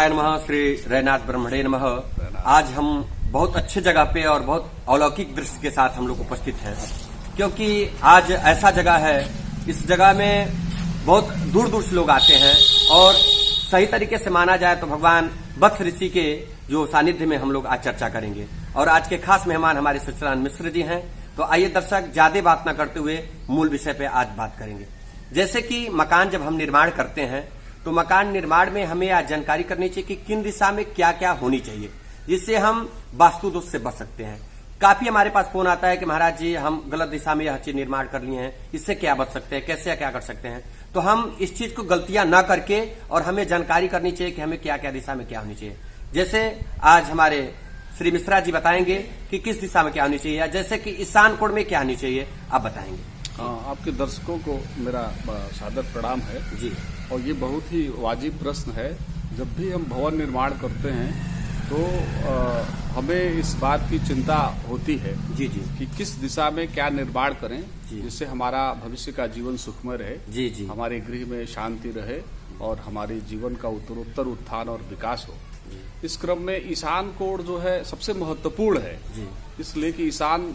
नमः श्री रैनाथ ब्रह्मणे नमः। आज हम बहुत अच्छे जगह पे और बहुत अलौकिक दृश्य के साथ हम लोग उपस्थित हैं, क्योंकि आज ऐसा जगह है, इस जगह में बहुत दूर दूर से लोग आते हैं और सही तरीके से माना जाए तो भगवान वत्स ऋषि के जो सानिध्य में हम लोग आज चर्चा करेंगे। और आज के खास मेहमान हमारे सच्चिदानंद मिश्र जी हैं। तो आइए दर्शक, ज्यादा बात न करते हुए मूल विषय पे आज बात करेंगे। जैसे कि मकान जब हम निर्माण करते हैं तो मकान निर्माण में हमें आज जानकारी करनी चाहिए कि किन दिशा में क्या क्या होनी चाहिए, जिससे हम वास्तु दोष से बच सकते हैं। काफी हमारे पास फोन आता है कि महाराज जी हम गलत दिशा में यह चीज निर्माण कर लिए हैं, इससे क्या बच सकते हैं, कैसे क्या कर सकते हैं। तो हम इस चीज को गलतियां न करके और हमें जानकारी करनी चाहिए कि हमें क्या क्या दिशा में क्या होनी चाहिए। जैसे आज हमारे श्री मिश्रा जी बताएंगे कि किस दिशा में क्या होनी चाहिए, या जैसे कि ईशान कोण में क्या होनी चाहिए, आप बताएंगे। आपके दर्शकों को मेरा सादर प्रणाम है जी। और ये बहुत ही वाजिब प्रश्न है। जब भी हम भवन निर्माण करते हैं तो हमें इस बात की चिंता होती है जी जी कि किस दिशा में क्या निर्माण करें जिससे हमारा भविष्य का जीवन सुखमय रहे, जी जी, हमारे गृह में शांति रहे और हमारे जीवन का उत्तरोत्तर उत्थान और विकास हो। इस क्रम में ईशान कोण जो है सबसे महत्वपूर्ण है जी। इसलिए कि ईशान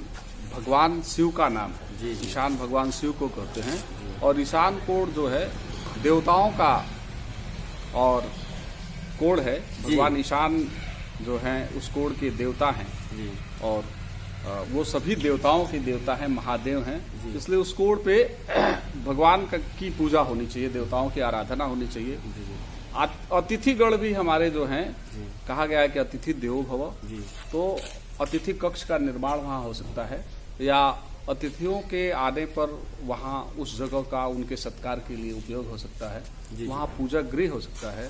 भगवान शिव का नाम है। जी जी। ईशान भगवान शिव को कहते हैं और ईशान कोण जो है देवताओं का और कोण है। भगवान ईशान जो है उस कोण के देवता हैं जी। और वो सभी देवताओं के देवता हैं, महादेव हैं। इसलिए उस कोण पे भगवान की पूजा होनी चाहिए, देवताओं की आराधना होनी चाहिए। अतिथिगण भी हमारे जो हैं, कहा गया है कि अतिथि देवो भव, तो अतिथि कक्ष का निर्माण वहाँ हो सकता है, या अतिथियों के आने पर वहाँ उस जगह का उनके सत्कार के लिए उपयोग हो सकता है। वहाँ पूजा गृह हो सकता है,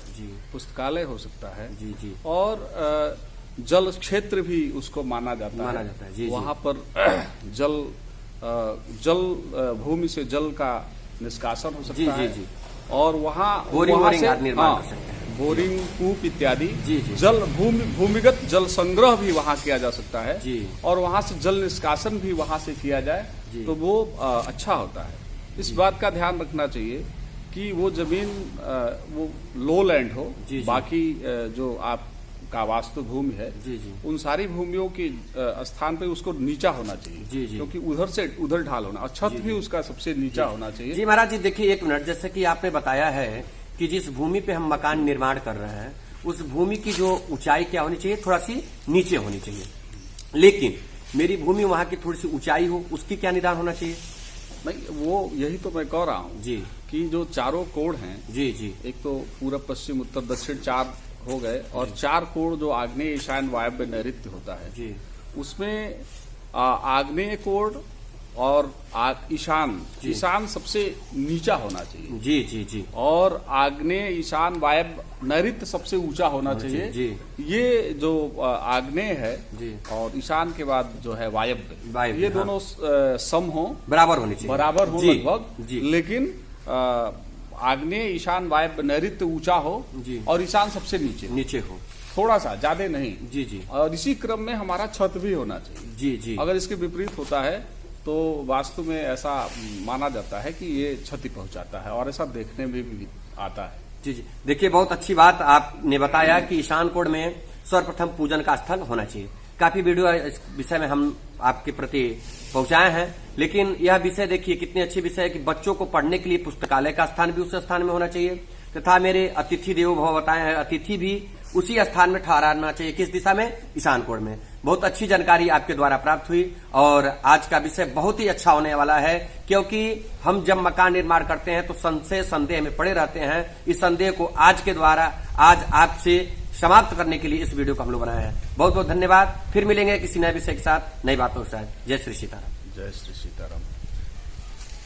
पुस्तकालय हो सकता है जी जी। और जल क्षेत्र भी उसको माना जाता है। जी, वहाँ पर जल भूमि से जल का निष्कासन हो सकता है जी। और वहाँ से निर्माण कर सकते हैं। बोरिंग, कूप इत्यादि जी। जल भूमिगत जल संग्रह भी वहाँ किया जा सकता है जी। और वहाँ से जल निष्कासन भी वहाँ से किया जाए तो वो अच्छा होता है। इस बात का ध्यान रखना चाहिए कि वो जमीन वो लो लैंड हो। बाकी जो आपका वास्तु भूमि है उन सारी भूमियों के स्थान पे उसको नीचा होना चाहिए, क्योंकि उधर से उधर ढाल होना, छत भी उसका सबसे नीचा होना चाहिए। जी महाराज जी, देखिए एक मिनट, जैसे कि आपने बताया है कि जिस भूमि पे हम मकान निर्माण कर रहे हैं उस भूमि की जो ऊंचाई क्या होनी चाहिए, थोड़ा सी नीचे होनी चाहिए। लेकिन मेरी भूमि वहां की थोड़ी सी ऊंचाई हो, उसकी क्या निदान होना चाहिए? नहीं, वो यही तो मैं कह रहा हूँ जी कि जो चारों कोण हैं जी जी, एक तो पूरब पश्चिम उत्तर दक्षिण 4 हो गए और 4 कोण जो आग्नेय ईशान वायव्य नैऋत्य होता है जी, उसमें आग्नेय कोण और ईशान सबसे नीचा होना चाहिए। जी जी जी। और आग्नेय ईशान वायव्य नैऋत्य सबसे ऊंचा होना चाहिए जी। ये जो आग्नेय है जी और ईशान के बाद जो है वायव्य, ये दोनों सम हो, बराबर होनी चाहिए, बराबर हो लगभग। लेकिन आग्नेय ईशान वायव्य नैऋत्य ऊंचा हो और ईशान सबसे नीचे हो, थोड़ा सा, ज्यादा नहीं। जी जी। और इसी क्रम में हमारा छत भी होना चाहिए। जी जी। अगर इसके विपरीत होता है तो वास्तु में ऐसा माना जाता है कि ये क्षति पहुंचाता है और ऐसा देखने में भी आता है। जी जी। देखिए बहुत अच्छी बात आपने बताया कि ईशान कोण में सर्वप्रथम पूजन का स्थल होना चाहिए। काफी वीडियो इस विषय में हम आपके प्रति पहुंचाए हैं, लेकिन यह विषय देखिए कितनी अच्छी विषय है कि बच्चों को पढ़ने के लिए पुस्तकालय का स्थान भी उस स्थान में होना चाहिए, तथा मेरे अतिथि देवो भव बताए हैं, अतिथि भी उसी स्थान में ठहराना चाहिए। किस दिशा में? ईशान कोण में। बहुत अच्छी जानकारी आपके द्वारा प्राप्त हुई और आज का विषय बहुत ही अच्छा होने वाला है, क्योंकि हम जब मकान निर्माण करते हैं तो संशय संदेह में पड़े रहते हैं। इस संदेह को आज के द्वारा आज आपसे समाप्त करने के लिए इस वीडियो को हम लोग बनाए हैं। बहुत बहुत धन्यवाद। फिर मिलेंगे किसी नए विषय के साथ, नई बातों के साथ। जय श्री सीताराम। जय श्री सीताराम।